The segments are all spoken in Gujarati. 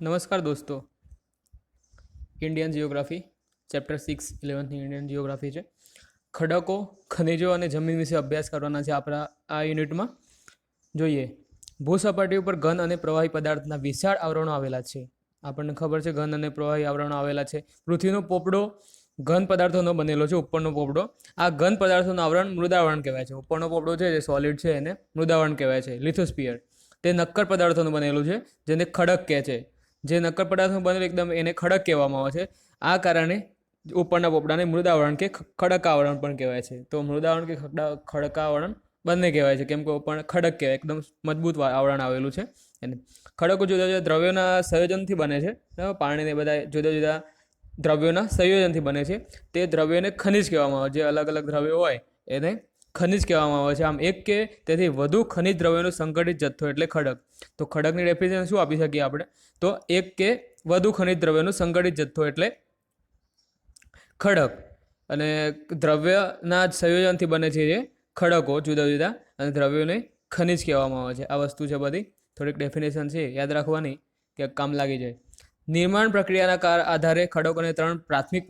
નમસ્કાર દોસ્તો, Indian geography chapter 6 11th Indian geography છે. ખડકો, ખનિજો અને જમીન વિશે અભ્યાસ કરવાના છે આપણા આ યુનિટમાં. જોઈએ, ભૂસપાટી ઉપર ઘન અને પ્રવાહી પદાર્થના વિશાળ આવરણો આવેલા છે. આપણને ખબર છે ઘન અને પ્રવાહી આવરણો આવેલા છે. પૃથ્વીનો પોપડો ઘન પદાર્થોનો બનેલો છે. ઉપરનો પોપડો, આ ઘન પદાર્થોનું આવરણ મૃદાવરણ કહેવાય છે. ઉપરનો પોપડો છે જે સોલિડ છે એને મૃદાવરણ કહેવાય છે. લિથોસ્ફિયર તે નક્કર પદાર્થોનું બનેલું છે જેને ખડક કહે છે. જે નક્કર પદાર્થનું બનેલું એકદમ એને ખડક કહેવામાં આવે છે. આ કારણે ઉપરના પોપડાને મૃદાવરણ કે ખડકાવરણ પણ કહેવાય છે. તો મૃદાવરણ કે ખડકાવરણ બંને કહેવાય છે, કેમ કે ઉપર ખડક કહેવાય, એકદમ મજબૂત આવરણ આવેલું છે એને. ખડકો જુદા જુદા દ્રવ્યોના સંયોજનથી બને છે. પાણીને બધા જુદા જુદા દ્રવ્યોના સંયોજનથી બને છે. તે દ્રવ્યોને ખનિજ કહેવામાં આવે છે. જે અલગ અલગ દ્રવ્યો હોય એને ખનિજ કહેવામાં આવે છે. આમ એક કે તેથી વધુ ખનિજ દ્રવ્યોનો સંગઠિત જથ્થો એટલે ખડક. તો ખડકની ડેફિનેશન શું આપી શકીએ આપણે? તો એક કે વધુ ખનિજ દ્રવ્યોનો સંગઠિત જથ્થો એટલે ખડક. અને દ્રવ્યના સંયોજનથી બને છે જે ખડકો જુદા જુદા, અને દ્રવ્યોને ખનિજ કહેવામાં આવે છે. આ વસ્તુ છે બધી, થોડીક ડેફિનેશન છે યાદ રાખવાની કે કામ લાગી જાય. નિર્માણ પ્રક્રિયાના આધારે ખડકોને 3 પ્રાથમિક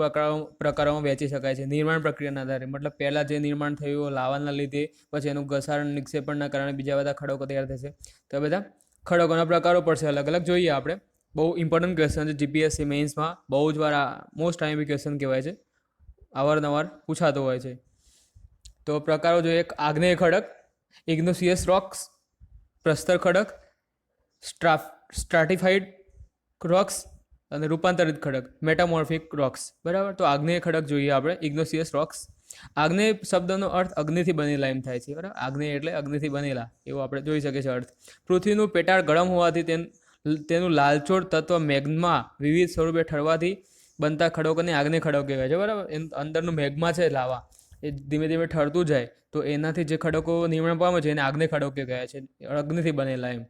પ્રકારોમાં વહેંચી શકાય છે. નિર્માણ પ્રક્રિયાના આધારે મતલબ પહેલાં જે નિર્માણ થયું લાવાના લીધે, પછી એનું ઘસારણ નિક્ષેપણના કારણે બીજા બધા ખડકો તૈયાર થશે. તો બધા ખડકોના પ્રકારો પડશે અલગ અલગ. જોઈએ આપણે, બહુ ઇમ્પોર્ટન્ટ ક્વેશ્ચન છે. જીપીએસસી મેઇન્સમાં બહુ જ વાર મોસ્ટ ટાઈમી ક્વેશ્ચન કહેવાય છે, અવારનવાર પૂછાતો હોય છે. તો પ્રકારો જોઈએ: આગ્નેય ખડક, ઇગ્નોસિયસ રોક્સ, પ્રસ્તર ખડક, સ્ટ્રાટિફાઈડ રોક્સ અને રૂપાંતરિત ખડક, મેટામોર્ફિક રોક્સ. બરાબર. તો આગ્નેય ખડક જોઈએ આપણે, ઇગ્નોસિયસ રોક્સ. આગ્નેય શબ્દનો અર્થ અગ્નિથી બનેલા એમ થાય છે. બરાબર. આગ્નેય એટલે અગ્નિથી બનેલા, એવું આપણે જોઈ શકીએ છીએ અર્થ. પૃથ્વીનું પેટાળ ગરમ હોવાથી તેનું લાલચોળ તત્વ મેગ્મા વિવિધ સ્વરૂપે ઠરવાથી બનતા ખડકોને આગ્નેય ખડક કહેવાય છે. બરાબર. અંદરનું મેગ્મા છે, લાવા, એ ધીમે ધીમે ઠરતું જાય તો એનાથી જે ખડકો નિર્માણ પામે છે એને આગ્નેય ખડકો કહેવાય છે, અગ્નિથી બનેલા એમ.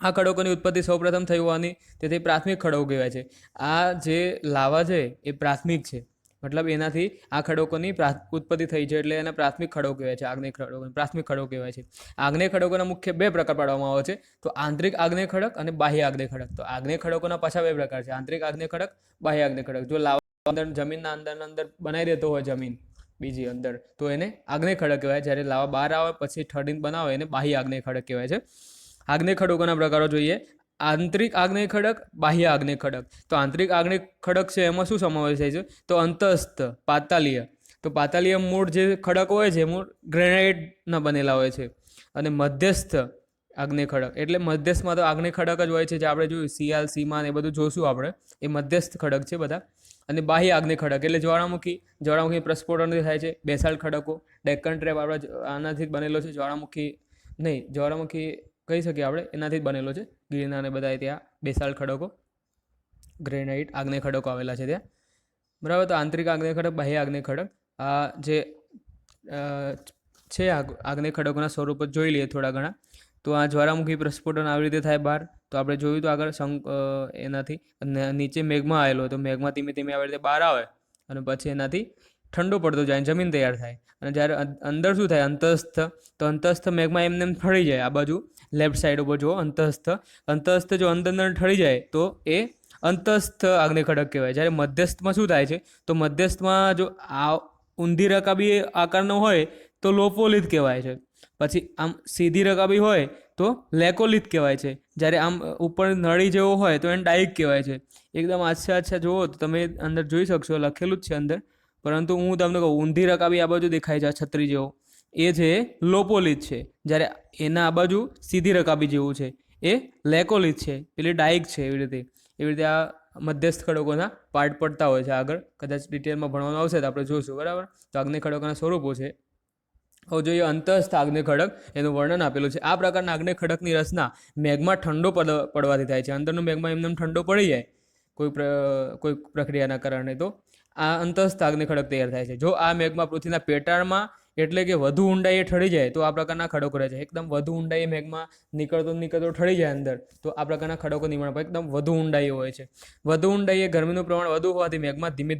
આ ખડકોની ઉત્પત્તિ સૌપ્રથમ થઈ હોવાની તેથી પ્રાથમિક ખડકો કહેવાય છે. આ જે લાવા છે એ પ્રાથમિક છે, મતલબ એનાથી આ ખડકોની ઉત્પત્તિ થઈ છે એટલે એના પ્રાથમિક ખડકો કહેવાય છે. આગ્નેય ખડકો પ્રાથમિક ખડકો કહેવાય છે. આગ્નેય ખડકોના મુખ્ય 2 પ્રકાર પાડવામાં આવે છે. તો આંતરિક આગ્નેય ખડક અને બાહ્ય આગ્નેય ખડક. તો આગ્નેય ખડકોના પાછા 2 પ્રકાર છે: આંતરિક આગ્નેય ખડક, બાહ્ય આગ્નેય ખડક. જો લાવા અંદર જમીનના અંદર બનાવી દેતો હોય જમીન બીજી અંદર, તો એને આગ્નેય ખડક કહેવાય. જ્યારે લાવા બહાર આવે પછી ઠરીને બનાવે એને બાહ્ય આગ્નેય ખડક કહેવાય છે. આગ્નેય ખડકોના પ્રકારો જોઈએ: આંતરિક આગ્નેય ખડક, બાહ્ય આગ્નેય ખડક. તો આંતરિક આગ્નેય ખડક છે એમાં શું સમાવેશ થાય છે? તો અંતસ્થ, પાતાલીય. તો પાતાલીય મૂળ જે ખડક હોય છે મૂળ ગ્રેનાઇટના બનેલા હોય છે. અને મધ્યસ્થ આગ્નેય ખડક એટલે મધ્યસ્થમાં તો આગ્નેય ખડક જ હોય છે, જે આપણે જોયું સિયાલ, સીમાન એ બધું જોશું આપણે, એ મધ્યસ્થ ખડક છે બધા. અને બાહ્ય આગ્નેય ખડક એટલે જ્વાળામુખી પ્રસ્ફોટનથી થાય છે. બેસાલ્ટ ખડકો, ડેક્કન ટ્રેપ આપણે આનાથી જ બનેલો છે. જ્વાળામુખી કહી શકીએ આપણે, એનાથી જ બનેલો છે. ગિરનાર ને બધા ત્યાં બેસાલ્ટ ખડકો, ગ્રેનાઇટ આગ્નેય ખડકો આવેલા છે ત્યાં. બરાબર. તો આંતરિક આગ્નેય ખડક, બાહ્ય આગ્નેય ખડક, આ જે છે આગ્નેય ખડકોના સ્વરૂપો જોઈ લઈએ થોડા ઘણા. તો આ જ્વાળામુખી પ્રસ્ફોટન આવી રીતે થાય બહાર, તો આપણે જોયું તો આગળ એનાથી નીચે મેઘમાં આવેલો, તો મેઘમાં ધીમે ધીમે આવી રીતે બહાર આવે અને પછી એનાથી ઠંડો પડતો જાય, જમીન તૈયાર થાય. અને જ્યારે અંદર શું થાય? અંતસ્થ. તો અંતસ્થ મેઘમાં એમને એમ ઠરી જાય. આ બાજુ લેફ્ટ સાઈડ ઉપર જુઓ, અંતસ્થ જો અંદર ઠરી જાય તો એ અંતસ્થ આગ્નેય ખડક કહેવાય. જ્યારે મધ્યસ્થમાં શું થાય છે? તો મધ્યસ્થમાં જો આ ઊંધી રકાબી આકારનો હોય તો લોપોલિથ કહેવાય છે. પછી આમ સીધી રકાબી હોય તો લેકોલિથ કહેવાય છે. જ્યારે આમ ઉપર નળી જેવો હોય તો એને ડાઇક કહેવાય છે. એકદમ આછા જુઓ તો તમે અંદર જોઈ શકશો, લખેલું જ છે અંદર, પરંતુ હું તમને કહું, ઊંધી રકાબી આ બાજુ દેખાય છે છત્રી જેવો, એ છે લોપોલિથ છે. જ્યારે એના આ બાજુ સીધી રકાબી જેવું છે એ લેકોલિથ છે, એટલે ડાઇક છે. એવી રીતે આ મધ્યસ્થ ખડકોના પાર્ટ પડતા હોય છે. આગળ કદાચ ડિટેલમાં ભણવાનું આવશે તો આપણે જોઈશું. બરાબર. તો આગ્નેય ખડકોના સ્વરૂપો છે. હવે જોઈએ અંતસ્થ આગ્નેય ખડક, એનું વર્ણન આપેલું છે. આ પ્રકારના આગ્નેય ખડકની રચના મેઘમાં ઠંડો પડવાથી થાય છે. અંદરનું મેઘમાં એમને ઠંડો પડી જાય કોઈ પ્રક્રિયાના કારણે, તો આ અંતસ્થ આગ્નેય ખડક તૈયાર થાય છે. જો આ મેઘમાં પૃથ્વીના પેટાળમાં એટલે કે વધુ ઊંડાઈએ ઠરી જાય તો આ પ્રકારના ખડકો રહે છે. એકદમ વધુ ઊંડાઈએ મેઘમાં નીકળતો ઠરી જાય અંદર, તો આ પ્રકારના ખડકો નિર્માણ પામે. એકદમ વધુ ઊંડાઈએ હોય છે. વધુ ઊંડાઈએ ગરમીનું પ્રમાણ વધુ હોવાથી મેઘમાં ધીમે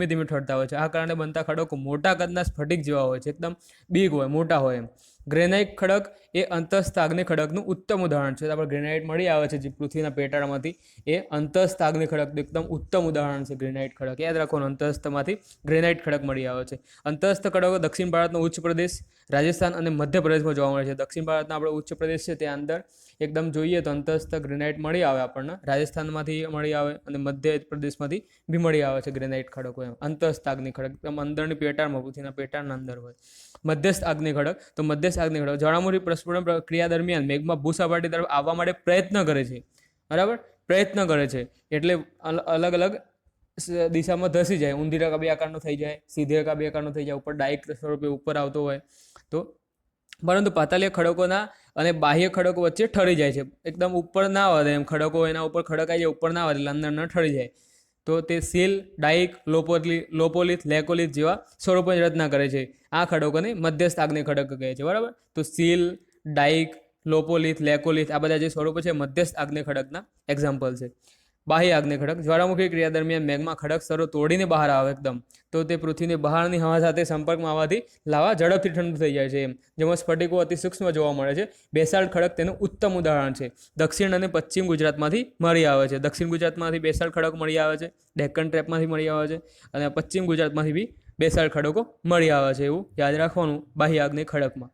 ધીમે ઠરતા હોય છે. આ કારણે બનતા ખડકો મોટા કદના સ્ફટિક જેવા હોય છે. એકદમ બિગ હોય, મોટા હોય એમ. ગ્રેનાઇટ ખડક એ અંતસ્થ આગ્નેય ખડકનું ઉત્તમ ઉદાહરણ છે. આપણે ગ્રેનાઇટ મળી આવે છે જે પૃથ્વીના પેટાળમાંથી, એ અંતસ્થ આગ્નેય ખડકનું એકદમ ઉત્તમ ઉદાહરણ છે ગ્રેનાઇટ ખડક. યાદ રાખવાનું, અંતસ્થમાંથી ગ્રેનાઇટ ખડક મળી આવે છે. અંતસ્થ ખડકો દક્ષિણ ભારતનો ઉચ્ચ પ્રદેશ, રાજસ્થાન અને મધ્યપ્રદેશમાં જોવા મળે છે. દક્ષિણ ભારતના આપણો ઉચ્ચ પ્રદેશ છે ત્યાં અંદર એકદમ જોઈએ તો અંતસ્થ ગ્રેનાઇટ મળી આવે આપણને, રાજસ્થાનમાંથી મળી આવે અને મધ્યપ્રદેશમાંથી બી મળી આવે છે ગ્રેનાઇટ ખડકો. એમ અંતસ્થ આગ્નેય ખડક એકદમ અંદરની પેટાળમાં, પૃથ્વીના પેટાળના અંદર હોય. મધ્યસ્થ આગ્નેય ખડક, તો મધ્યસ્થ આગ્નેય ખડક જ્વાળામુખી પ્રસ્ફુરણ પ્રક્રિયા દરમિયાન મેઘમાં ભૂસપાટી તરફ આવવા માટે પ્રયત્ન કરે છે. બરાબર, પ્રયત્ન કરે છે એટલે અલગ અલગ દિશામાં ધસી જાય. ઊંધી રકાબી આકારનો થઈ જાય, સીધી રકાબી આકારનો થઈ જાય, ઉપર ડાયક સ્વરૂપે ઉપર આવતો હોય તો, પરંતુ પાતાળીય ખડકોના અને બાહ્ય ખડકો વચ્ચે ઠરી જાય છે. એકદમ ઉપર ના વધે એમ ખડકો, એના ઉપર ખડકાઈ જાય, ઉપર ના વધે એટલે અંદર ઠરી જાય. તો તે સીલ, ડાઇક, લોપોલિથ, લેકોલિથ જેવા સ્વરૂપોની રચના કરે છે. આ ખડકોને મધ્યસ્થ આગ્નેય ખડક કહે છે. બરાબર, તો સીલ, ડાઇક, લોપોલિથ, લેકોલિથ આ બધા જે સ્વરૂપો છે મધ્યસ્થ આગ્નેય ખડકના એક્ઝામ્પલ છે. બાહ્ય આગ્નેય ખડક જ્વાળામુખી ક્રિયા દરમિયાન મેઘમાં ખડક સ્તરો તોડીને બહાર આવે એકદમ, તો તે પૃથ્વીની બહારની હવા સાથે સંપર્કમાં આવવાથી લાવા ઝડપથી ઠંડુ થઈ જાય છે. એમ જેમાં સ્ફટિકો અતિ સૂક્ષ્મ જોવા મળે છે. બેસાલ્ટ ખડક તેનું ઉત્તમ ઉદાહરણ છે. દક્ષિણ અને પશ્ચિમ ગુજરાતમાંથી મળી આવે છે. દક્ષિણ ગુજરાતમાંથી બેસાલ્ટ ખડક મળી આવે છે, ડેક્કન ટ્રેપમાંથી મળી આવે છે, અને પશ્ચિમ ગુજરાતમાંથી બી બેસાલ્ટ ખડકો મળી આવે છે. એવું યાદ રાખવાનું બાહ્ય આગ્નેય ખડકમાં.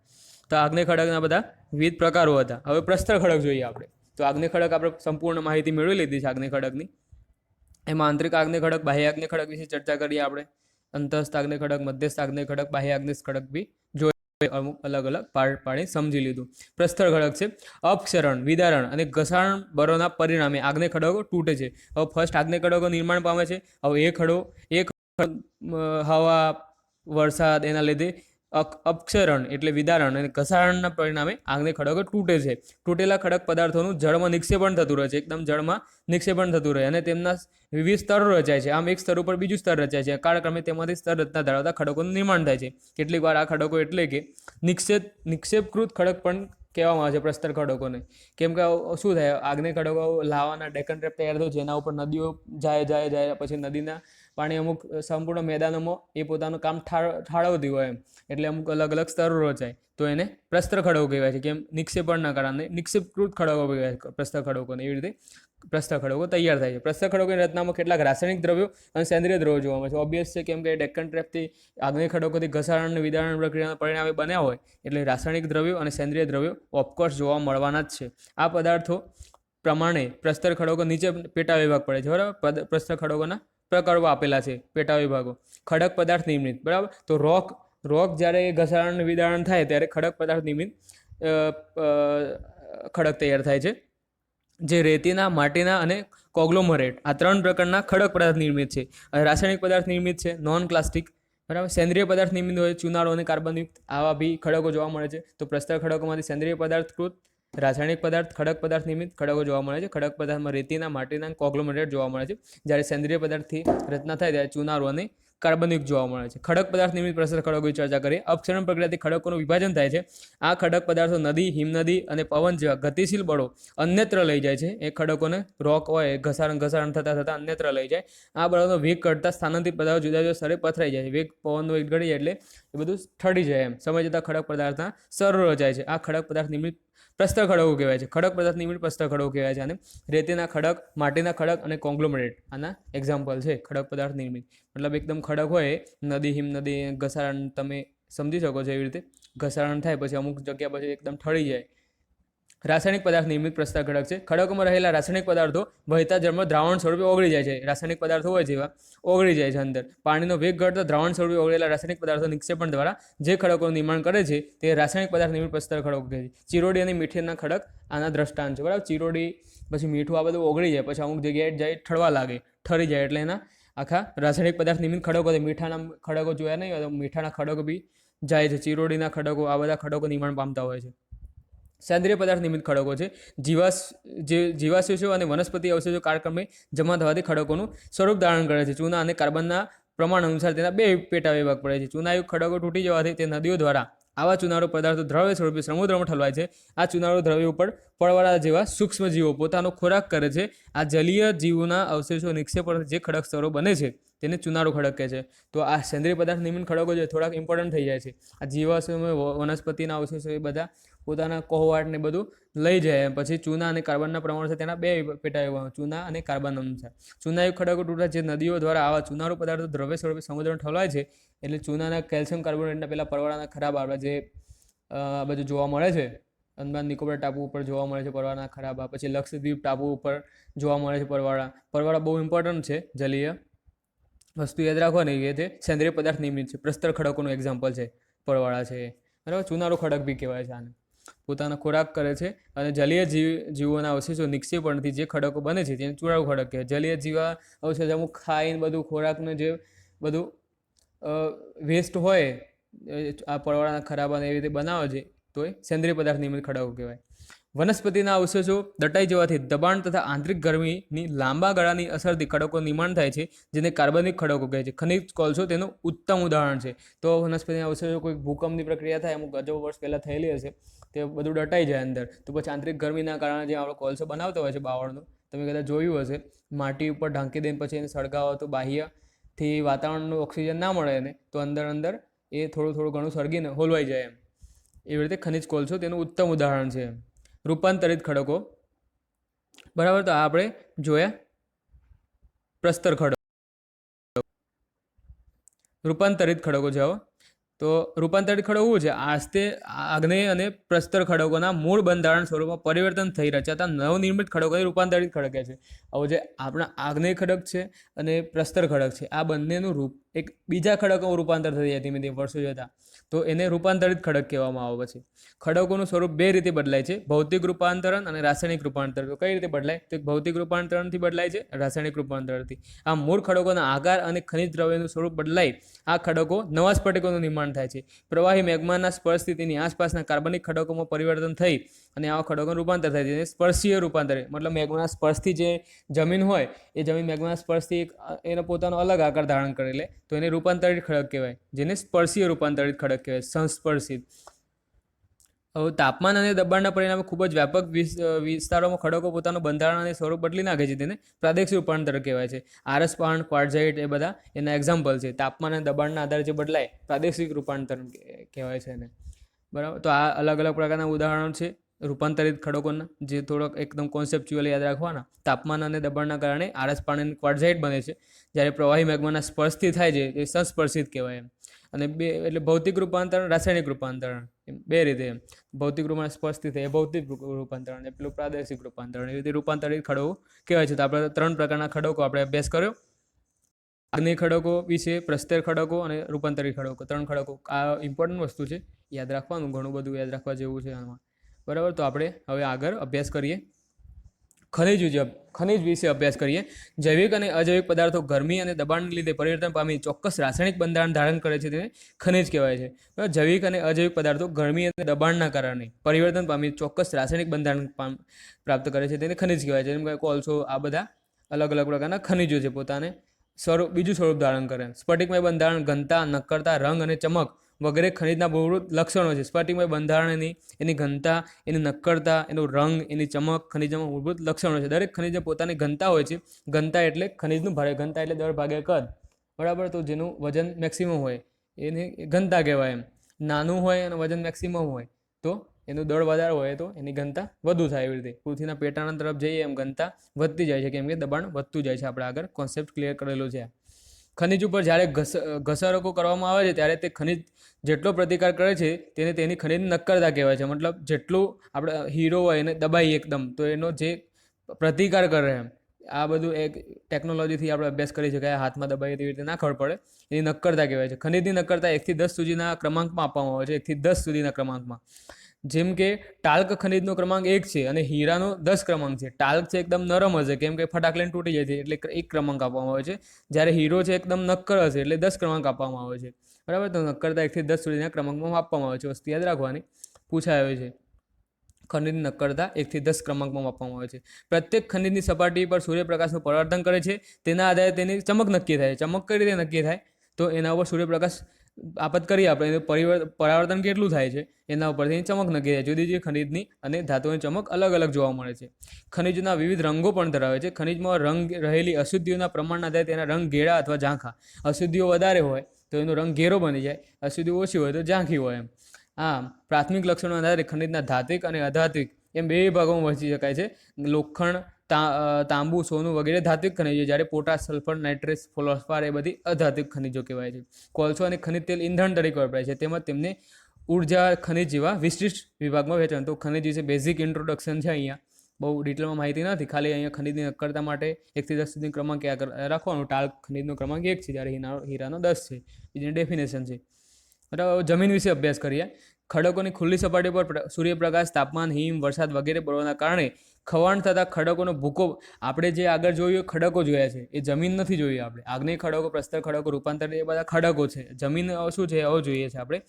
તો આગ્નેય ખડકના બધા વિવિધ પ્રકારો હતા. હવે પ્રસ્તર ખડક જોઈએ આપણે. તો આગ્નેય ખડક આપણે સંપૂર્ણ માહિતી મેળવી લીધી છે આગ્નેય ખડકની. એમાં આંતરિક આગ્નેય ખડક, બાહ્ય આગ્નેય ખડક વિશે ચર્ચા કરીએ આપણે. અંતસ્થ આગ્નેય ખડક, મધ્યસ્થ આગ્નેય ખડક, બાહ્ય આગ્નેય ખડક બી જોઈએ, અમુક અલગ અલગ પાર્ટ પાડી સમજી લીધું. પ્રસ્તર ખડક છે અપક્ષરણ, વિદારણ અને ઘસારણ બરોના પરિણામે આગ્નેય ખડકો તૂટે છે. હવે ફર્સ્ટ આગ્નેય ખડકો નિર્માણ પામે છે. હવે હવા, વરસાદ એના લીધે અપક્ષરણ એટલે વિદારણ અને ઘસારણના પરિણામે આગ્નેય ખડકો તૂટે છે. તૂટેલા ખડક પદાર્થોનું જળમાં નિક્ષેપણ થતું રહે છે, એકદમ જળમાં નિક્ષેપણ થતું રહે, અને તેમના વિવિધ સ્તરો રચાય છે. આમ એક સ્તર ઉપર બીજું સ્તર રચાય છે. કાળક્રમે તેમાંથી સ્તર રચના ધરાવતા ખડકોનું નિર્માણ થાય છે. કેટલીક વાર આ ખડકો એટલે કે નિક્ષેપકૃત ખડક પણ કહેવામાં આવે છે પ્રસ્તર ખડકોને. કેમ કે શું થાય, આગ્નેય ખડકો લાવાના ડેકન ટ્રેપ તૈયાર થયું, જેના ઉપર નદીઓ જાય પછી નદીના પાણી અમુક સંપૂર્ણ મેદાનોમાં એ પોતાનું કામ ઠાળવતી હોય એમ, એટલે અમુક અલગ અલગ સ્તરો રચાય, તો એને પ્રસ્તર ખડકો કહેવાય છે. કેમ, નિક્ષેપણના કારણે નિક્ષેપકૃત ખડકો કહેવાય છે પ્રસ્તર ખડકોને. એવી રીતે પ્રસ્તર ખડકો તૈયાર થાય છે. પ્રસ્તર ખડકોની રચનામાં કેટલાક રાસાયણિક દ્રવ્યો અને સેન્દ્રિય દ્રવ્યો જોવા મળે છે. ઓબ્વિયસ છે, કેમ કે ડેક્કન ટ્રેપથી આગ્નેય ખડકોથી ઘસારણ અને વિદારણ પ્રક્રિયાના પરિણામે બન્યા હોય એટલે રાસાયણિક દ્રવ્યો અને સેન્દ્રિય દ્રવ્યો ઓફકોર્સ જોવા મળવાના જ છે. આ પદાર્થો પ્રમાણે પ્રસ્તર ખડકો નીચે પેટા વિભાગ પડે છે. બરાબર, પ્રસ્તર ખડકોના પ્રકારો આપેલા છે, પેટા વિભાગો. ખડક પદાર્થ નિર્મિત, બરાબર, તો રોક જ્યારે ઘસારણ વિદારણ થાય ત્યારે ખડક પદાર્થ નિર્મિત ખડક તૈયાર થાય છે, જે રેતીના, માટીના અને કોગ્લોમરેટ આ 3 પ્રકારના ખડક પદાર્થ નિર્મિત છે. રાસાયણિક પદાર્થ નિર્મિત છે નોન પ્લાસ્ટિક, બરાબર. સેન્દ્રિય પદાર્થ નિર્મિત હોય ચુનાળો અને કાર્બનયુક્ત, આવા બી ખડકો જોવા મળે છે. તો પ્રસ્તર ખડકોમાંથી સેન્દ્રિય પદાર્થકૃત, રાસાયણિક પદાર્થ, ખડક પદાર્થ નિર્મિત ખડકો જોવા મળે છે. ખડક પદાર્થમાં રેતીના, માટીના, કોગ્લોમરેટ જોવા મળે છે. જ્યારે સેન્દ્રિય પદાર્થથી રચના થાય ત્યારે ચુનારો અને કાર્બનયુક્ત જોવા મળે છે. ખડક પદાર્થ નિર્મિત પ્રસ્તર ખડકોની ચર્ચા કરીએ. અપક્ષરણ પ્રક્રિયાથી ખડકોનું વિભાજન થાય છે. આ ખડક પદાર્થો નદી, હિમનદી અને પવન જેવા ગતિશીલ બળો અન્યત્ર લઈ જાય છે. એ ખડકોને રોક હોય ઘસારણ થતા અન્યત્ર લઈ જાય. આ બળોનો વેગ કરતા સ્થાનાંતરિત પદાર્થો જુદા જુદા સ્તરે પથરાઈ જાય છે. વેગ, પવનનો વેગ ઘટી જાય એટલે એ બધું ઠરી જાય એમ. સમય જતાં ખડક પદાર્થના સ્તરો રચાય છે. આ ખડક પદાર્થ નિર્મિત પ્રસ્તર ખડકો કહેવાય છે. ખડક પદાર્થ નિર્મિત પ્રસ્તર ખડકો કહેવાય છે. અને રેતીના ખડક, માટીના ખડક અને કોંગ્લોમરેટ આના એક્ઝામ્પલ છે ખડક પદાર્થ નિર્મિત. મતલબ એકદમ ખડક હોય, નદી, હિમનદી, ઘસારણ તમે સમજી શકો છો. એવી રીતે ઘસારણ થાય પછી અમુક જગ્યા પછી એકદમ ઠરી જાય. રાસાયણિક પદાર્થ નિર્મિત પ્રસ્તર ખડક છે. ખડકોમાં રહેલા રાસાયણિક પદાર્થો વહેતા જળમાં દ્રાવણ સ્વરૂપે ઓગળી જાય છે. રાસાયણિક પદાર્થો હોય જેવા ઓગળી જાય છે અંદર. પાણીનો વેગ ઘટતા દ્રાવણ સ્વરૂપે ઓગળેલા રાસાયણિક પદાર્થો નિક્ષેપણ દ્વારા જે ખડકોનું નિર્માણ કરે છે તે રાસાયણિક પદાર્થ નિર્મિત પ્રસ્તર ખડકો કહે છે. ચિરોડી અને મીઠીના ખડક આના દ્રષ્ટાંત છે. બરાબર, ચિરોડી પછી મીઠું આ બધું ઓગળી જાય, પછી અમુક જગ્યાએ જાય ઠરવા લાગે, ઠરી જાય એટલે એના આખા રાસાયણિક પદાર્થ નિર્મિત ખડકો. મીઠાના ખડકો જોયા નહીં હોય તો મીઠાના ખડકો બી જાય છે. ચિરોડીના ખડકો, આ બધા ખડકો નિર્માણ પામતા હોય છે. સેન્દ્રિય પદાર્થ નિર્મિત ખડકો છે. જીવાશેષો અને વનસ્પતિ અવશેષો કાળક્રમે જમા થવાથી ખડકોનું સ્વરૂપ ધારણ કરે છે. ચૂના અને કાર્બનના પ્રમાણ અનુસાર તેના 2 પેટા વિભાગ પડે છે. ચૂનાયુક્ત ખડકો તૂટી જવાથી તે નદીઓ દ્વારા આવા ચુનારો પદાર્થો દ્રવ્ય સ્વરૂપે સમુદ્રમાં ઠલવાય છે. આ ચુનારો દ્રવ્ય ઉપર પડવાળા જેવા સૂક્ષ્મ જીવો પોતાનો ખોરાક કરે છે. આ જલીય જીવોના અવશેષો નિક્ષેપણ જે ખડક સ્તરો બને છે તેને ચુનારો ખડક કહે છે. તો આ સેન્દ્રિય પદાર્થ નિર્મિત ખડકો જે થોડાક ઇમ્પોર્ટન્ટ થઈ જાય છે. આ જીવાશ્મ વનસ્પતિના અવશેષો એ બધા પોતાના કોહવાટ ને બધું લઈ જાય. પછી ચૂના અને કાર્બનના પ્રમાણ છે તેના બે પેટા વિભાગો, ચૂના અને કાર્બન અનુસાર. ચૂનાયુક્ત ખડકો તૂટતા જે નદીઓ દ્વારા આવા ચુનારો પદાર્થો દ્રવ્ય સ્વરૂપે સમુદ્રમાં ઠલવાય છે, એટલે ચૂનાના કેલ્શિયમ કાર્બોનેટના પેલા પરવાળાના ખરાબ આપણે જે આ બધું જોવા મળે છે, અંદમાન નિકોબાર ટાપુ ઉપર જોવા મળે છે પરવાળાના ખરાબા. પછી લક્ષદ્વીપ ટાપુ ઉપર જોવા મળે છે પરવાળા બહુ ઇમ્પોર્ટન્ટ છે જલીય વસ્તુ યાદ રાખવાની. એ તે સેન્દ્રિય પદાર્થ નિર્મિત છે. પ્રસ્તર ખડકોનું એક્ઝામ્પલ છે પરવાળા છે, બરાબર. ચુનારો ખડક બી કહેવાય છે આને. પોતાનો ખોરાક કરે છે અને જલીય જીવોના અવશેષો નિક્ષેપણથી જે ખડકો બને છે તેને ચુનારો ખડક કહેવાય. જલીય જીવા અવશેષ અમુક ખાઈને બધું ખોરાકનું જે બધું વેસ્ટ હોય આ પરવાળાના ખરાબ અને એવી રીતે બનાવે છે તો એ સેન્દ્રિય પદાર્થ નિર્મિત ખડકો કહેવાય. વનસ્પતિના અવશેષો દટાઈ જવાથી દબાણ તથા આંતરિક ગરમીની લાંબા ગાળાની અસરથી ખડકો નિર્માણ થાય છે, જેને કાર્બનિક ખડકો કહે છે. ખનિજ કોલસો તેનું ઉત્તમ ઉદાહરણ છે. તો વનસ્પતિના અવશેષો કોઈ ભૂકંપની પ્રક્રિયા થાય, અમુક અજબ વર્ષ પહેલાં થયેલી હશે, તે બધું દટાઈ જાય અંદર. તો પછી આંતરિક ગરમીના કારણે જે આપણે કોલસો બનાવતો હોય છે બાવળનો, તમે કદાચ જોયું હશે, માટી ઉપર ઢાંકી દઈને પછી એને સળગાવો તો બાહ્યથી વાતાવરણનું ઓક્સિજન ના મળે એને, તો અંદર એ થોડું ઘણું સળગીને હોલવાઈ જાય એમ. એવી રીતે ખનિજ કોલસો તેનું ઉત્તમ ઉદાહરણ છે. રૂપાંતરિત ખડકો, બરાબર. તો આપણે જોયા પ્રસ્તર ખડકો. રૂપાંતરિત ખડકો છે. તો રૂપાંતરિત ખડકો શું છે? આગ્નેય અને પ્રસ્તર ખડકોના મૂળ બંધારણ સ્વરૂપમાં પરિવર્તન થઈ રચાતા નવનિર્મિત ખડકોને રૂપાંતરિત ખડક કહે છે. હવે જે આપણા આગ્નેય ખડક છે અને પ્રસ્તર ખડક છે, આ બંનેનું રૂપ એક બીજા ખડકોમાં રૂપાંતર થઈ જાય ધીમે ધીમે વર્ષો જતાં, તો એને રૂપાંતરિત ખડક કહેવામાં આવે છે. ખડકોનું સ્વરૂપ બે રીતે બદલાય છે, ભૌતિક રૂપાંતરણ અને રાસાયણિક રૂપાંતરણ. તો કઈ રીતે બદલાય? તો ભૌતિક રૂપાંતરણથી બદલાય છે, રાસાયણિક રૂપાંતરણથી. આ મૂળ ખડકોના આકાર અને ખનિજ દ્રવ્યનું સ્વરૂપ બદલાય આ ખડકો નવા સ્ફટિકોનું નિર્માણ થાય છે. પ્રવાહી મેગ્માના સ્પર્શથી તેની આસપાસના કાર્બનિક ખડકોમાં પરિવર્તન થઈ અને આવા ખડકોનું રૂપાંતર થાય છે. સ્પર્શીય રૂપાંતર, મતલબ મેગ્માના સ્પર્શથી જે જમીન હોય એ જમીન મેગ્માના સ્પર્શથી એનો પોતાનો અલગ આકાર ધારણ કરી લે, તો એને રૂપાંતરિત ખડક કહેવાય, જેને સ્પર્શીય રૂપાંતરિત ખડક કહેવાય, સંસ્પર્શિત. હવે તાપમાન અને દબાણના પરિણામે ખૂબ જ વ્યાપક વિસ્તારોમાં ખડકો પોતાનું બંધારણ અને સ્વરૂપ બદલી નાખે છે, તેને પ્રાદેશિક રૂપાંતર કહેવાય છે. આરસ પાણ, ક્વાર્ટઝાઇટ એ બધા એના એક્ઝામ્પલ છે. તાપમાન અને દબાણના આધારે જે બદલાય પ્રાદેશિક રૂપાંતર કહેવાય છે એને, બરાબર. તો આ અલગ અલગ પ્રકારના ઉદાહરણો છે રૂપાંતરિત ખડકોના, જે થોડોક એકદમ કોન્સેપ્ચ્યુઅલ યાદ રાખવાના. તાપમાન અને દબાણના કારણે આરસ પાણ અને ક્વાર્ટઝાઇટ બને છે, જ્યારે પ્રવાહી મેગ્માના સ્પર્શથી થાય છે એ સંસ્પર્શિત કહેવાય એમ. અને બે એટલે ભૌતિક રૂપાંતરણ, રાસાયણિક રૂપાંતરણ, બે રીતે એમ. ભૌતિક રૂપમાં સ્પર્શથી થાય એ ભૌતિક રૂપાંતરણ, એ પેલું પ્રાદેશિક રૂપાંતરણ, એવી રીતે રૂપાંતરિત ખડકો કહેવાય છે. તો આપણે 3 પ્રકારના ખડકો આપણે અભ્યાસ કર્યો. આગ્નેય ખડકો વિશે, પ્રસ્તર ખડકો અને રૂપાંતરિત ખડકો, 3 ખડકો. આ ઇમ્પોર્ટન્ટ વસ્તુ છે, યાદ રાખવાનું, ઘણું બધું યાદ રાખવા જેવું છે આમાં, બરાબર. તો આપણે હવે આગળ અભ્યાસ કરીએ ખનિજ વિશે અભ્યાસ કરીએ. જૈવિક અને અજૈવિક પદાર્થો ગરમી અને દબાણને લીધે પરિવર્તન પામી ચોક્કસ રાસાયણિક બંધારણ ધારણ કરે છે, તેને ખનિજ કહેવાય છે. જૈવિક અને અજૈવિક પદાર્થો ગરમી અને દબાણના કારણે પરિવર્તન પામી ચોક્કસ રાસાયણિક બંધારણ પ્રાપ્ત કરે છે, તેને ખનિજ કહેવાય છે. જેમ કે કોલસો, આ બધા અલગ અલગ પ્રકારના ખનિજો છે, પોતાને બીજું સ્વરૂપ ધારણ કરે. સ્ફટિકમય બંધારણ, ઘનતા, નક્કરતા, રંગ અને ચમક વગેરે ખનિજના મૂળભૂત લક્ષણો છે. સ્ફટિકમય બંધારણ એની ઘનતા, એની નક્કરતા, એનો રંગ, એની ચમક ખનિજમાં મૂળભૂત લક્ષણો છે. દરેક ખનિજને પોતાની ઘનતા હોય છે. ઘનતા એટલે ખનિજનું ભારે, ઘનતા એટલે દર ભાગે કદ, બરાબર. તો જેનું વજન મેક્સિમમ હોય એને ઘનતા કહેવાય એમ. નાનું હોય અને વજન મેક્સિમમ હોય તો એનું દળ વધારે હોય તો એની ઘનતા વધુ થાય. એવી રીતે પૃથ્વીના પેટાળા તરફ જઈએ એમ ઘનતા વધતી જાય છે, કેમ કે દબાણ વધતું જાય છે. આપણે આગળ કોન્સેપ્ટ ક્લિયર કરેલો છે. ખનિજ ઉપર જ્યારે ઘસારકો કરવામાં આવે છે ત્યારે તે ખનિજ જેટલો પ્રતિકાર કરે છે તેને તેની ખનિજની નક્કરતા કહેવાય છે. મતલબ જેટલું આપણે હીરો હોય એને દબાઈ એકદમ તો એનો જે પ્રતિકાર કરે એમ, આ બધું એક ટેકનોલોજીથી આપણે અભ્યાસ કરી શકાય. હાથમાં દબાઈએ તેવી રીતે ના ખબર પડે, એની નક્કરતા કહેવાય છે. ખનિજની નક્કરતા 1 થી 10 સુધીના ક્રમાંકમાં આપવામાં આવે છે. 1 થી 10 સુધીના ક્રમાંકમાં. જેમ કે ટાલ્ક ખનિજનો ક્રમાંક 1 છે અને હીરાનો 10 ક્રમાંક છે. ટાલ્ક છે એકદમ નરમ હશે, કેમ કે ફટાકલીને તૂટી જાય છે, એટલે 1 ક્રમાંક આપવામાં આવે છે. જ્યારે હીરો છે એકદમ નક્કર હશે એટલે 10 ક્રમાંક આપવામાં આવે છે, બરાબર. તો નક્કરતા 1 થી 10 સુધીના ક્રમાંકમાં આપવામાં આવે છે. વસ્તુ યાદ રાખવાની, પૂછાય આવે છે. ખનિજની નક્કરતા 1 થી 10 ક્રમાંકમાં આપવામાં આવે છે. પ્રત્યેક ખનિજની સપાટી પર સૂર્યપ્રકાશનું પરાવર્તન કરે છે, તેના આધારે તેની ચમક નક્કી થાય. ચમક કઈ રીતે નક્કી થાય? તો એના ઉપર સૂર્યપ્રકાશ આપાત કરીએ આપણે એનું પરાવર્તન કેટલું થાય છે એના ઉપરથી એની ચમક નક્કી થાય. જુદી જુદી ખનિજની અને ધાતુની ચમક અલગ અલગ જોવા મળે છે. ખનિજના વિવિધ રંગો પણ ધરાવે છે. ખનિજમાં રંગ રહેલી અશુદ્ધિઓના પ્રમાણના આધારે તેના રંગ ઘેરા અથવા ઝાંખા. અશુદ્ધિઓ વધારે હોય તો એનો રંગ ઘેરો બની જાય, અશુદ્ધિઓ ઓછી હોય તો ઝાંખી હોય. એમ આમ પ્રાથમિક લક્ષણો આધારે ખનિજના ધાત્વિક અને અધાત્વિક એમ બે ભાગોમાં વહેંચી શકાય છે. લોખંડ, તાંબુ, સોનું વગેરે ધાત્વિક ખનિજો, જ્યારે પોટાશ, સલ્ફર, નાઇટ્રેસ, ફોસ્ફર એ બધી અધાત્વિક ખનિજો કહેવાય છે. કોલસો અને ખનિજ તેલ ઇંધણ તરીકે વપરાય છે. તેમજ તેમને ઉર્જા ખનિજ જેવા વિશિષ્ટ વિભાગમાં વહેંચવાનું. તો ખનિજ વિશે બેઝિક ઇન્ટ્રોડક્શન છે. અહીંયા બહુ ડિટેલમાં માહિતી નથી, ખાલી અહીંયા ખનિજની નક્કરતા માટે 1 થી 10 સુધી ક્રમાંક રાખવાનો. ટાલ ખનિજનો ક્રમાંક 1 છે, જ્યારે હીરાનો 10 છે. બીજી ડેફિનેશન છે. બરાબર. જમીન વિશે અભ્યાસ કરીએ. ખડકોની ખુલ્લી સપાટી પર સૂર્યપ્રકાશ, તાપમાન, હિમ, વરસાદ વગેરે પડવાના કારણે ખવાણ થતા ખડકોનો ભૂકો. આપણે જે આગળ જોયું ખડકો જોયા છે, એ જમીન નથી જોયું આપણે. આગ્નેય ખડકો, પ્રસ્તર ખડકો, રૂપાંતર, એ બધા ખડકો છે. જમીન શું છે એવો જોઈએ છે આપણે.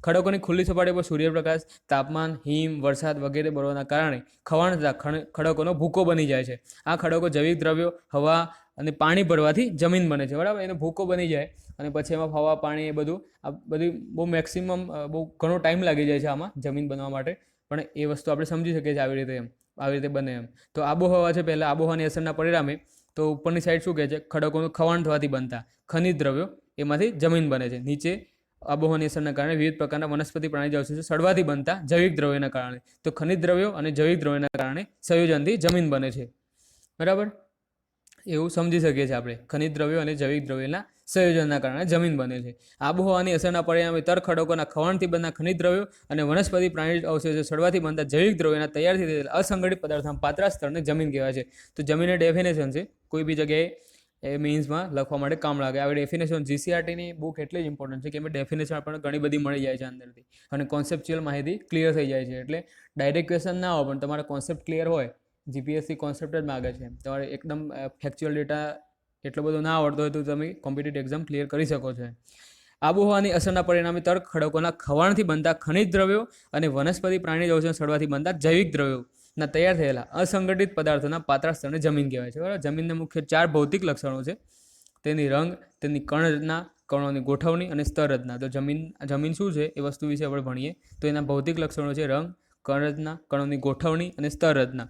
ખડકોની ખુલ્લી સપાટી પર સૂર્યપ્રકાશ, તાપમાન, હિમ, વરસાદ વગેરે પડવાના કારણે ખવાણ થતા ખડકોનો ભૂકો બની જાય છે. આ ખડકો જૈવિક દ્રવ્યો, હવા અને પાણી ભરવાથી જમીન બને છે. બરાબર. એનો ભૂકો બની જાય અને પછી એમાં હવા, પાણી એ બધું આ બધી બહુ મેક્સિમમ બહુ ઘણો ટાઈમ લાગી જાય છે આમાં જમીન બનવા માટે. પણ એ વસ્તુ આપણે સમજી શકીએ છીએ આવી રીતે બને એમ. તો આબોહવા છે. પહેલાં આબોહવાની અસરના પરિણામે તો ઉપરની સાઈડ શું કહે છે? ખડકોનું ખવાણ થવાથી બનતા ખનિજ દ્રવ્યો એમાંથી જમીન બને છે. નીચે આબોહવાની અસરના કારણે વિવિધ પ્રકારના વનસ્પતિ, પ્રાણી, અવશેષો સડવાથી બનતા જૈવિક દ્રવ્યોના કારણે. તો ખનિજ દ્રવ્યો અને જૈવિક દ્રવ્યોના કારણે સંયોજનથી જમીન બને છે. બરાબર. એવું સમજી શકીએ છીએ આપણે. ખનિજ દ્રવ્યો અને જૈવિક દ્રવ્યોના સંયોજનના કારણે જમીન બને છે. આબોહવાની અસરના પરિણામે તર ખડકોના ખવાણથી બનતા ખનિજ દ્રવ્યો અને વનસ્પતિ, પ્રાણી, અવશેષો સડવાથી બનતા જૈવિક દ્રવ્યોના તૈયારથી થયેલા અસંગઠિત પદાર્થોના પાતળા સ્તરને જમીન કહેવાય છે. તો જમીનની ડેફિનેશન છે. કોઈ બી જગ્યાએ એ મીન્સમાં લખવા માટે કામ લાગે. આવી ડેફિનેશન જીસીઆરટીની બુક એટલી જ ઇમ્પોર્ટન્ટ છે કે એમાં ડેફિનેશન આપણને ઘણી બધી મળી જાય છે અંદરથી અને કોન્સેપ્ચ્યુઅલ માહિતી ક્લિયર થઈ જાય છે. એટલે ડાયરેક્ટ ક્વેશ્ચન ના હોય પણ તમારા કોન્સેપ્ટ ક્લિયર હોય. જીપીએસસી કોન્સેપ્ટ જ માગે છે. તમારે એકદમ ફેક્ચ્યુઅલ ડેટા એટલો બધો ના આવડતો હોય તો તમે કોમ્પિટિટિવ એક્ઝામ ક્લિયર કરી શકો છો. આબોહવાની અસરના પરિણામે તર ખડકોના ખવાણથી બનતા ખનિજ દ્રવ્યો અને વનસ્પતિ, પ્રાણી, અવશેષો સડવાથી બનતા જૈવિક દ્રવ્યોના તૈયાર થયેલા અસંગઠિત પદાર્થોના પાતળા સ્તરને જમીન કહેવાય છે. બરાબર. જમીનના મુખ્ય 4 ભૌતિક લક્ષણો છે. તેની રંગ, તેની કણરચના, કણોની ગોઠવણી અને સ્તર રચના. તો જમીન શું છે એ વસ્તુ વિશે આપણે ભણીએ તો એના ભૌતિક લક્ષણો છે રંગ, કણરચના, કણોની ગોઠવણી અને સ્તર રચના.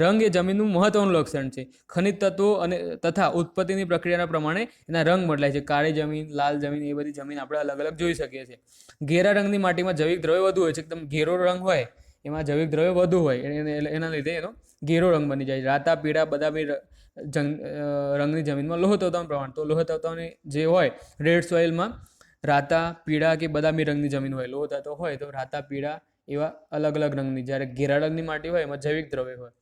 રંગ એ જમીનનું મહત્વનું લક્ષણ છે. ખનિજ તત્વો અને તથા ઉત્પત્તિની પ્રક્રિયાના પ્રમાણે એના રંગ બદલાય છે. કાળી જમીન, લાલ જમીન, એ બધી જમીન આપણે અલગ અલગ જોઈ શકીએ છીએ. ઘેરા રંગની માટીમાં જૈવિક દ્રવ્ય વધુ હોય છે. એકદમ ઘેરો રંગ હોય એમાં જૈવિક દ્રવ્ય વધુ હોય એના લીધે એનો ઘેરો રંગ બની જાય. રાતા, પીળા, બદામી રંગની જમીનમાં લોહ તત્વનું પ્રમાણ. તો લોહ તત્વની જે હોય રેડ સોઇલમાં રાતા, પીળા કે બદામી રંગની જમીન હોય. લોહ તત્વ હોય તો રાતા, પીળા એવા અલગ અલગ રંગની. જ્યારે ઘેરા રંગની માટી હોય એમાં જૈવિક દ્રવ્ય હોય.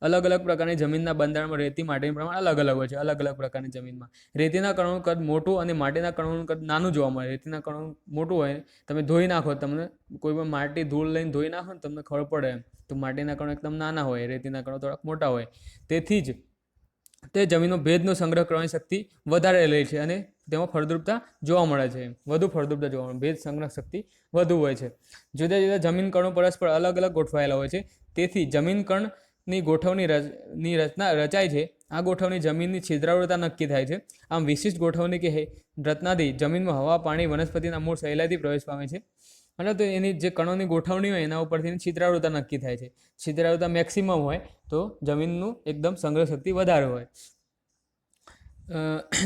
અલગ અલગ પ્રકારની જમીનના બંધારણમાં રેતી, માટીનું પ્રમાણ અલગ અલગ હોય છે. અલગ અલગ પ્રકારની જમીનમાં રેતીના કણોનું કદ મોટું અને માટીના કણોનું કદ નાનું જોવા મળે. રેતીના કણો મોટું હોય, તમે ધોઈ નાખો, તમને કોઈ પણ માટી ધૂળ લઈને ધોઈ નાખો ને તમને ખબર પડે એમ. તો માટીના કણો એકદમ નાના હોય, રેતીના કણો થોડાક મોટા હોય. તેથી જ તે જમીનનો ભેજનો સંગ્રહ કરવાની શક્તિ વધારે લે છે અને તેમાં ફળદ્રુપતા જોવા મળે છે. વધુ ફળદ્રુપતા જોવા મળે, ભેજ સંગ્રહ શક્તિ વધુ હોય છે. જુદા જુદા જમીન કણો પરસ્પર અલગ અલગ ગોઠવાયેલા હોય છે. તેથી જમીન કણની ગોઠવણીની રચના રચાય છે. આ ગોઠવણી જમીનની છિદ્રાળુતા નક્કી થાય છે. આમ વિશિષ્ટ ગોઠવણી કે રચનાથી જમીનમાં હવા, પાણી, વનસ્પતિના મૂળ સહેલાઈથી પ્રવેશ પામે છે. અને તો એની જે કણોની ગોઠવણી હોય એના ઉપરથી છિદ્રાળુતા નક્કી થાય છે. છિદ્રાળુતા મેક્સિમમ હોય તો જમીનનું એકદમ સંગ્રહ શક્તિ વધારે હોય.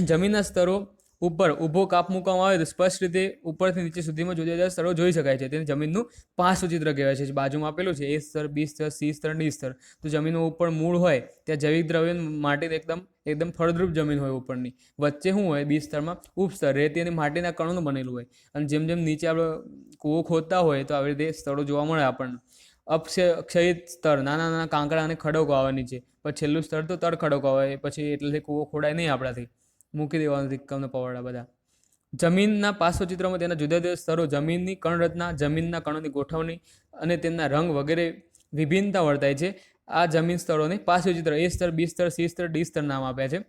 જમીનના સ્તરો ઉપર ઊભો કાપ મૂકવામાં આવે તો સ્પષ્ટ રીતે ઉપરથી નીચે સુધીમાં જુદા જુદા સ્તરો જોઈ શકાય છે. તેને જમીનનું પાર્શ્વચિત્ર કહેવાય છે. બાજુમાં આપેલું છે A સ્તર, B સ્તર, C સ્તર, D સ્તર. તો જમીનનું ઉપર મૂળ હોય ત્યાં જૈવિક દ્રવ્ય માટે એકદમ ફળદ્રુપ જમીન હોય ઉપરની. વચ્ચે શું હોય B સ્તરમાં ઉપસ્તર, રેતી અને માટીના કણોનું બનેલું હોય. અને જેમ જેમ નીચે આપણે કૂવો ખોદતા હોય તો આવી રીતે સ્થળો જોવા મળે આપણને. ક્ષયિત સ્તર, નાના નાના કાંકરા અને ખડકો આવે નીચે. પછી છેલ્લું સ્તર તો તળ ખડકો આવે. પછી એટલેથી કૂવો ખોડાય નહીં આપણાથી, મૂકી દેવાનું સિક્કાના પવાડા બધા. જમીનના પાર્શ્વચિત્રમાં તેના જુદા જુદા સ્તરો, જમીનની કણરચના, જમીનના કણોની ગોઠવણી અને તેમના રંગ વગેરે વિભિન્નતા વર્તાય છે. આ જમીન સ્તરોને પાર્શ્વચિત્ર A સ્તર, B સ્તર, C સ્તર, D સ્તર નામ આપ્યા છે.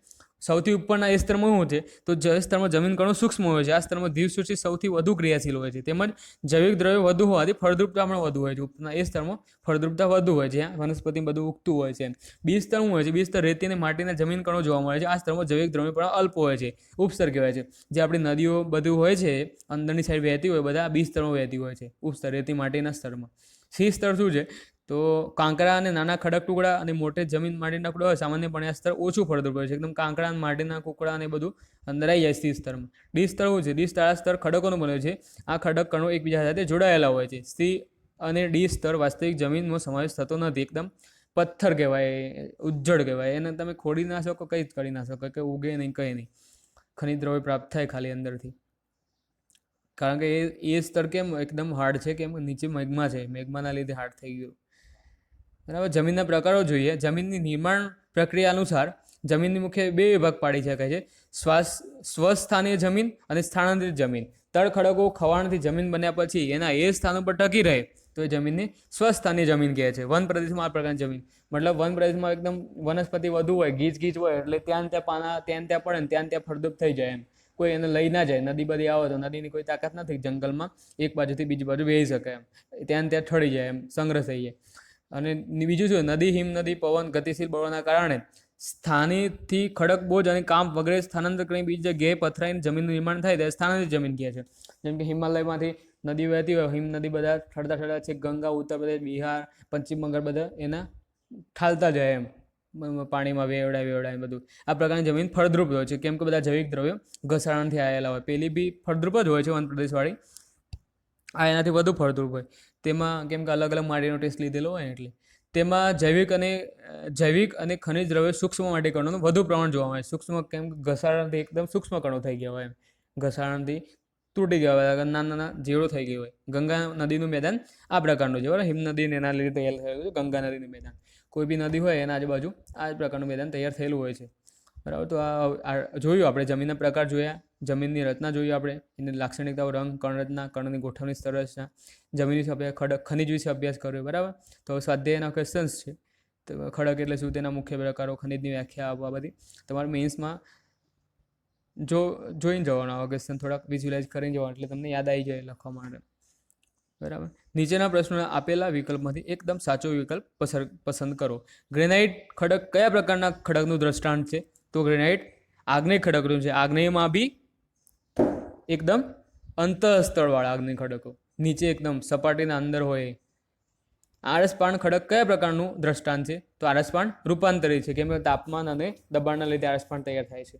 સૌથી ઉપરના એ સ્તરમાં શું છે તો જે સ્તરમાં જમીન કણો સૂક્ષ્મ હોય છે, આ સ્તરમાં જીવસૃષ્ટિ સૌથી વધુ ક્રિયાશીલ હોય છે, તેમજ જૈવિક દ્રવ્યો વધુ હોવાથી ફળદ્રુપતા પણ વધુ હોય છે. ઉપરના એ સ્તરમાં ફળદ્રુપતા વધુ હોય છે, જ્યાં વનસ્પતિ બધું ઉગતું હોય છે. બીજ સ્તર શું હોય છે? બીજ સ્તર રેતી અને માટીના જમીન કણો જોવા મળે છે. આ સ્તરમાં જૈવિક દ્રવ્યો પણ અલ્પ હોય છે, ઉપસ્તર કહેવાય છે. જે આપણી નદીઓ બધું હોય છે અંદરની સાઈડ વહેતી હોય, બધા બીજ સ્તરમાં વહેતી હોય છે, ઉપસ્તર રેતી માટીના સ્તરમાં. સી સ્તર શું છે તો કાંકરા અને નાના ખડક ટુકડા અને મોટે જમીન માટીના ટુકડા હોય, સામાન્યપણે આ સ્તર ઓછું ફળદ્રુપ હોય છે. એકદમ કાંકરા અને માટીના કુકડા અને બધું અંદર આવી જાય સી સ્તરમાં. ડી સ્તર શું છે? ડી સ્તર આ સ્તર ખડકોનું બને છે. આ ખડક કણો એકબીજા સાથે જોડાયેલા હોય છે. સી અને ડી સ્તર વાસ્તવિક જમીનનો સમાવેશ થતો નથી, એકદમ પથ્થર કહેવાય, ઉજ્જડ કહેવાય. એને તમે ખોડી ના શકો, કંઈ જ કરી ના શકો, કે ઉગે નહીં, કંઈ નહીં. ખનિજ દ્રવ્ય પ્રાપ્ત થાય ખાલી અંદરથી. કારણ કે એ સ્તર કેમ એકદમ હાર્ડ છે? કેમ નીચે મેગ્મા છે, મેગ્માના લીધે હાર્ડ થઈ ગયું. બરાબર. જમીનના પ્રકારો જોઈએ. જમીનની નિર્માણ પ્રક્રિયા અનુસાર જમીનની મુખ્ય બે વિભાગ પાડી શકાય છે: સ્વસ્થાનીય જમીન અને સ્થાનાંતરિત જમીન. તળ ખડકો ખવાણથી જમીન બન્યા પછી એના એ સ્થાનો પર ટકી રહે તો એ જમીનને સ્વસ્થાનીય જમીન કહે છે. વન પ્રદેશમાં આ પ્રકારની જમીન, મતલબ વન પ્રદેશમાં એકદમ વનસ્પતિ વધુ હોય, ગીચ ગીચ હોય, એટલે ત્યાં ત્યાં પાના ત્યાં ત્યાં પડે ને ત્યાં ત્યાં ફળદ્રુપ થઈ જાય. એમ કોઈ એને લઈ ના જાય. નદી બધી આવે તો નદીની કોઈ તાકાત નથી જંગલમાં એક બાજુથી બીજી બાજુ વહી શકે, એમ ત્યાં ત્યાં ઠળી જાય, એમ સંગ્રહ થઈ જાય. અને બીજું શું, નદી, હિમ નદી, પવન, ગતિશીલ બળોના કારણે સ્થાનેથી ખડક બોજ અને કાંપ વગેરે સ્થાનાંતર કરી બીજી જગ્યાએ પથરાઈને જમીનનું નિર્માણ થાય ત્યારે સ્થાનાંતરિત જમીન કહે છે. જેમ કે હિમાલયમાંથી નદી વહેતી હોય, હિમ નદી બધા ઠરતા ઠરતા છે ગંગા, ઉત્તર પ્રદેશ, બિહાર, પશ્ચિમ બંગાળ બધા એના ઠાલતા જાય એમ પાણીમાં વેવડાય બધું. આ પ્રકારની જમીન ફળદ્રુપ હોય છે, કેમ કે બધા જૈવિક દ્રવ્યો ઘસારણથી આવેલા હોય. પેલી બી ફળદ્રુપ જ હોય છે વનપ્રદેશવાળી, આ એનાથી વધુ ફળદ્રુપ હોય. તેમાં કેમ કે અલગ અલગ માટીનો ટેસ્ટ લીધેલો હોય એટલે તેમાં જૈવિક અને ખનિજ દ્રવ્યો સૂક્ષ્મ માટી કણોનું વધુ પ્રમાણ જોવા મળે. સૂક્ષ્મ કેમ કે ઘસારણથી એકદમ સૂક્ષ્મ કણો થઈ ગયા હોય, એમ ઘસારણથી તૂટી ગયા હોય, નાના નાના જીવડો થઈ ગયો હોય. ગંગા નદીનું મેદાન આ પ્રકારનું છે, બરાબર. હિમ નદી એના લીધે તૈયાર થયેલું છે ગંગા નદીનું મેદાન. કોઈ બી નદી હોય એના આજુબાજુ આ જ પ્રકારનું મેદાન તૈયાર થયેલું હોય છે, બરાબર. તો આ જોયું આપણે, જમીનના પ્રકાર જોયા, જમીનની રચના જોઈએ આપણે, એની લાક્ષણિકતાઓ, રંગ, કણરચના, કણની ગોઠવણી, સંરચના, જમીન વિશે અભ્યાસ, ખડક ખનિજ વિશે અભ્યાસ કર્યો, બરાબર. તો સ્વાધ્યાયના ક્વેશ્ચન્સ છે. તો ખડક એટલે શું, તેના મુખ્ય પ્રકારો, ખનિજની વ્યાખ્યા આપવા બધી તમારે મેઇન્સમાં જોઈને જવાનું. આવા ક્વેશ્ચન થોડાક વિઝ્યુલાઇઝ કરીને જવાનું એટલે તમને યાદ આવી જાય લખવા માટે, બરાબર. નીચેના પ્રશ્નોના આપેલા વિકલ્પમાંથી એકદમ સાચો વિકલ્પ પસંદ કરો. ગ્રેનાઇટ ખડક કયા પ્રકારના ખડકનું દ્રષ્ટાંત છે? તો ગ્રેનાઇટ આગ્નેય ખડકનું છે. આગ્નેયમાં બી એકદમ અંતઃસ્થળવાળા આગ્નેય ખડકો, નીચે એકદમ સપાટીના અંદર હોય. આરસપાણ ખડક કયા પ્રકારનું દ્રષ્ટાંત છે? તો આરસપાણ રૂપાંતરિત છે, કેમ કે તાપમાન અને દબાણના લીધે આરસપાણ તૈયાર થાય છે,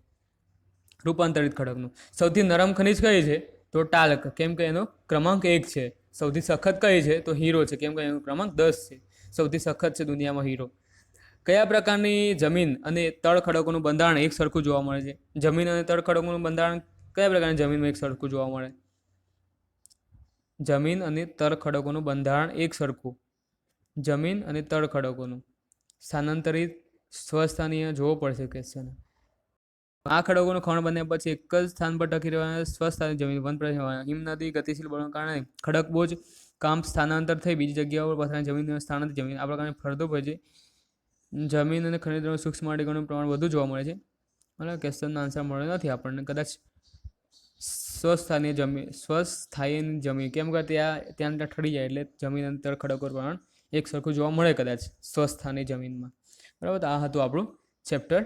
રૂપાંતરિત ખડકનું. સૌથી નરમ ખનિજ કઈ છે? તો ટાલ્ક, કેમ કે એનો ક્રમાંક 1 છે. સૌથી સખત કઈ છે? તો હીરો છે, કેમ કે એનો ક્રમાંક 10 છે. સૌથી સખત છે દુનિયામાં હીરો. કયા પ્રકારની જમીન અને તળ ખડકોનું બંધારણ એક સરખું જોવા મળે છે? જમીન અને તળ ખડકોનું બંધારણ કયા પ્રકારની જમીનમાં એક સરખું જોવા મળે? જમીન અને તળ ખડકોનું બંધારણ એક સરખું. જમીન અને તળ ખડકોનું સ્થાનાંતરિત સ્વસ્થાનીય જોવો પડશે ક્વેશ્ચન. આ ખડકોનું ખણ બન્યા પછી એક જ સ્થાન પર ટકી રહેવાના સ્વસ્થાની જમીન વનપ્રદેશ. હિમ નદી ગતિશીલ બળોના કારણે ખડક બોજ કાંપ સ્થાનાંતર થઈ બીજી જગ્યાઓ પર પથરાયેલી જમીન સ્થાનાંતરિત જમીન આ પ્રકારની ફળદ્રુપ હોય છે. જમીન અને ખનિજ દ્રવ્યો સૂક્ષ્મ માટીકણનું પ્રમાણ વધુ જોવા મળે છે. બરાબર. ક્વેશ્ચનનો આન્સર મળ્યો નથી આપણને, કદાચ સ્વસ્થાયી જમીન, કેમ કે ત્યાં ઠરી જાય એટલે જમીન અને તળ ખડકો પ્રમાણ એક સરખું જોવા મળે કદાચ સ્વસ્થાની જમીનમાં, બરાબર. તો આ હતું આપણું ચેપ્ટર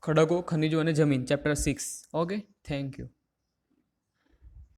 ખડકો, ખનિજો અને જમીન, ચેપ્ટર 6. Okay, thank you.